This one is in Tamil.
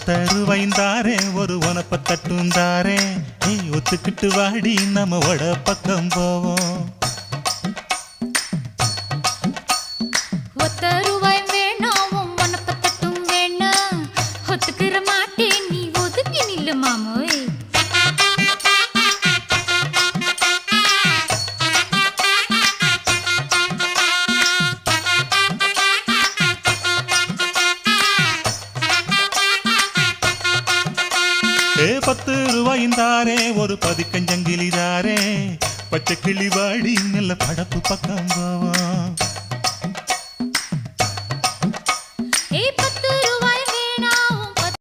ஒத்தருவைந்தாரே ஒரு உனப்ப தட்டுந்தாரே ஒத்துக்கிட்டு வாடி நம்ம வட பக்கம் போவோம். ஒத்தருவாய் வேணாம் உனப்ப தட்டும் வேணாம் ஒத்துக்கிற மாட்டேன் நீ ஒதுக்கி நில்லு மாமோய். ₹10 ஒரு பதிக்கஞ்சங்கிலிதாரே பச்சை கிளி வாடி நல்ல படப்பு பக்கம்